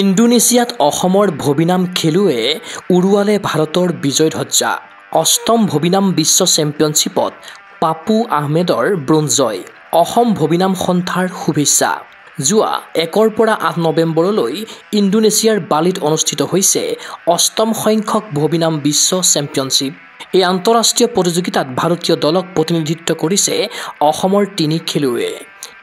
ইণ্ডোনেছিয়াত অসমৰ ভবিনাম খেলুৱৈয়ে উৰুৱালে ভাৰতৰ বিজয় ধ্বজা। অষ্টম ভবিনাম বিশ্ব চেম্পিয়নশ্বিপত পাপু আহমেদৰ ব্ৰোঞ্জ জয়। অসম ভবিনাম সন্থাৰ শুভেচ্ছা। যোৱা 1 পৰা 8 নৱেম্বৰলৈ ইণ্ডোনেছিয়াৰ বালিত অনুষ্ঠিত হৈছে অষ্টম সংখ্যক ভবিনাম বিশ্ব চেম্পিয়নশ্বিপ। এই আন্তঃৰাষ্ট্ৰীয় প্ৰতিযোগিতাত ভাৰতীয় দলক প্ৰতিনিধিত্ব কৰিছে অসমৰ 3 খেলুৱৈয়ে।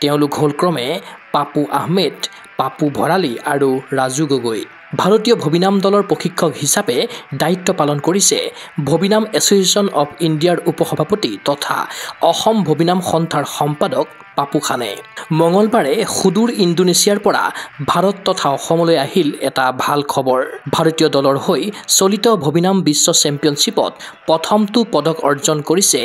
তেওঁলোক হ'ল ক্ৰমে পাপু আহমেদ, পাপু ভৰালী আৰু ৰাজু গগৈ। ভাৰতীয় ভবিনাম দলৰ প্ৰশিক্ষক হিচাপে দায়িত্ব পালন কৰিছে ভবিনাম এছ'চিয়েশ্যন অৱ ইণ্ডিয়াৰ উপসভাপতি তথা অসম ভবিনাম সন্থাৰ সম্পাদক পাপু খানে। মঙলবাৰে সুদূৰ ইণ্ডোনেছিয়াৰ পৰা ভাৰত তথা অসমলৈ আহিল এটা ভাল খবৰ। ভাৰতীয় দলৰ হৈ চলিত ভবিনাম বিশ্ব চেম্পিয়নশ্বিপত প্ৰথমটো পদক অৰ্জন কৰিছে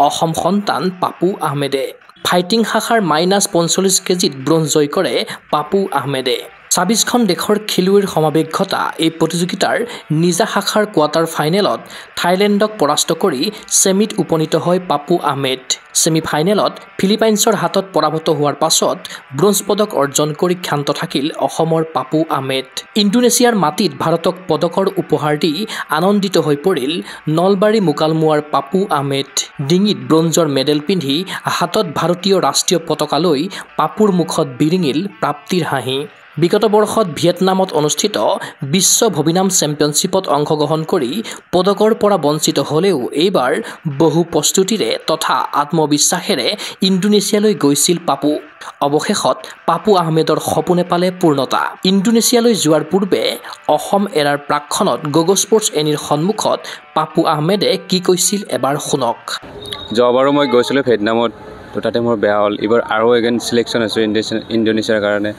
অসম সন্তান পাপু আহমেদে। ফাইটিং শাখাৰ -45 কেজিত ব্ৰোঞ্জ জয় কৰে পাপু আহমেদে। 26খন দেশৰ খেলুৱৈৰ সমাৱেশ ঘটা এই প্ৰতিযোগিতাৰ নিজা শাখাৰ কোৱাৰ্টাৰ ফাইনেলত থাইলেণ্ডক পৰাস্ত কৰি ছেমিত উপনীত হয় পাপু আহমেদ। ছেমি ফাইনেলত ফিলিপাইনছৰ হাতত পৰাভূত হোৱাৰ পাছত ব্ৰোঞ্জ পদক অৰ্জন কৰি ক্ষান্ত থাকিল অসমৰ পাপু আহমেদ। ইণ্ডোনেছিয়াৰ মাটিত ভাৰতক পদকৰ উপহাৰ দি আনন্দিত হৈ পৰিল নলবাৰী মোকালমোৱাৰ পাপু আহমেদ। ডিঙিত ব্ৰোঞ্জৰ মেডেল পিন্ধি হাতত ভাৰতীয় ৰাষ্ট্ৰীয় পতাকা লৈ পাপুৰ মুখত বিৰিঙিল প্ৰাপ্তিৰ হাঁহি। বিগত বৰ্ষত ভিয়েটনামত অনুষ্ঠিত বিশ্ব ভবিনাম চেম্পিয়নশ্বিপত অংশগ্ৰহণ কৰি পদকৰ পৰা বঞ্চিত হ'লেও এইবাৰ বহু প্ৰস্তুতিৰে তথা আত্মবিশ্বাসেৰে ইণ্ডোনেছিয়ালৈ গৈছিল পাপু। অৱশেষত পাপু আহমেদৰ সপোনে পালে পূৰ্ণতা। ইণ্ডোনেছিয়ালৈ যোৱাৰ পূৰ্বে অসম এৰাৰ প্ৰাকক্ষণত গগো স্পৰ্টছ এনিৰ সন্মুখত পাপু আহমেদে কি কৈছিল এবাৰ শুনক। যোৱাবাৰো মই গৈছিলোঁ ভিয়েটনামত, তো তাতে মোৰ বেয়া হ'ল। এইবাৰ আৰু এগেইন চিলেকশ্যন হৈছে ইণ্ডোনেছিয়াৰ কাৰণে।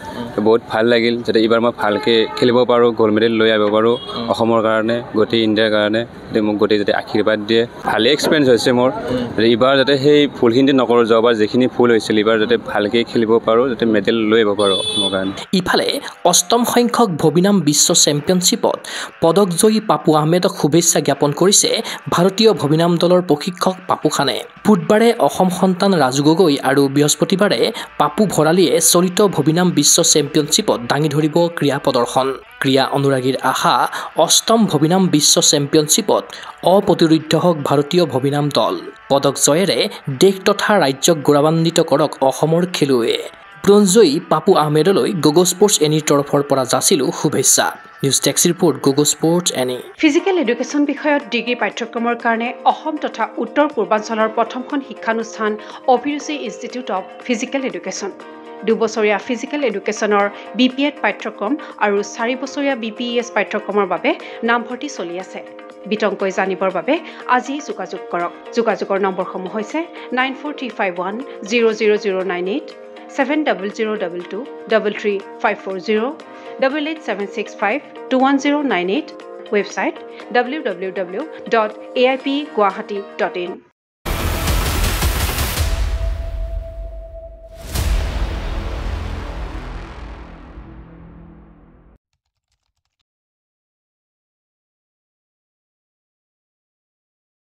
বহুত ভাল লাগিল যাতে এইবাৰ মই ভালকৈ খেলিব পাৰোঁ, গ'ল্ড মেডেল লৈ আহিব পাৰোঁ অসমৰ কাৰণে, গোটেই ইণ্ডিয়াৰ কাৰণে। যাতে মোক গোটেই যাতে আশীৰ্বাদ দিয়ে। ভালেই এক্সপিৰিয়েঞ্চ হৈছে মোৰ। এইবাৰ যাতে সেই ভুলখিনি নকৰোঁ, যোৱাবাৰ যিখিনি ভুল হৈছিল এইবাৰ যাতে ভালকৈ খেলিব পাৰোঁ, যাতে মেডেল লৈ আহিব পাৰোঁ অসমৰ কাৰণে। ইফালে অষ্টম সংখ্যক ভবিনাম বিশ্ব চেম্পিয়নশ্বিপত পদকজয়ী পাপু আহমেদক শুভেচ্ছা জ্ঞাপন কৰিছে ভাৰতীয় ভবিনাম দলৰ প্ৰশিক্ষক পাপু খানে। বুধবাৰে অসম সন্তান ৰাজু গগৈ আৰু বৃহস্পতিবাৰে পাপু ভৰালীয়ে চলিত ভবিনাম বিশ্ব চেম্পিয়নশ্বিপত দাঙি ধৰিব ক্ৰীড়া প্ৰদৰ্শন। ক্ৰীড়া অনুৰাগীৰ আশা অষ্টম ভবিনাম বিশ্ব চেম্পিয়নশ্বিপত অপ্ৰতিৰোধ্য হওক ভাৰতীয় ভবিনাম দল। পদক জয়েৰে দেশ তথা ৰাজ্যক গৌৰৱান্বিত কৰক অসমৰ খেলুৱৈয়ে। ব্ৰোঞ্জজয়ী পাপু আহমেদলৈ গগো স্পৰ্টছ এনিৰ তৰফৰ পৰা যাচিলোঁ শুভেচ্ছা। নিউজ ডেস্ক ৰিপৰ্ট, গগো স্পৰ্টছ এনি। ফিজিকেল এডুকেশ্যন বিষয়ত ডিগ্ৰী পাঠ্যক্ৰমৰ কাৰণে অসম তথা উত্তৰ পূৰ্বাঞ্চলৰ প্ৰথমখন শিক্ষানুষ্ঠান অভিৰুচি ইনষ্টিটিউট অৱ ফিজিকেল এডুকেশ্যন। 2 বছৰীয়া ফিজিকেল এডুকেশ্যনৰ BPEd পাঠ্যক্ৰম আৰু 4 বছৰীয়া BPES পাঠ্যক্ৰমৰ বাবে নামভৰ্তি চলি আছে। বিতংকৈ জানিবৰ বাবে আজি যোগাযোগ কৰক। যোগাযোগৰ নম্বৰসমূহ হৈছে 9335100098, 700222 33540, 88765210998, ৱেবছাইট www.aipguwahati.in।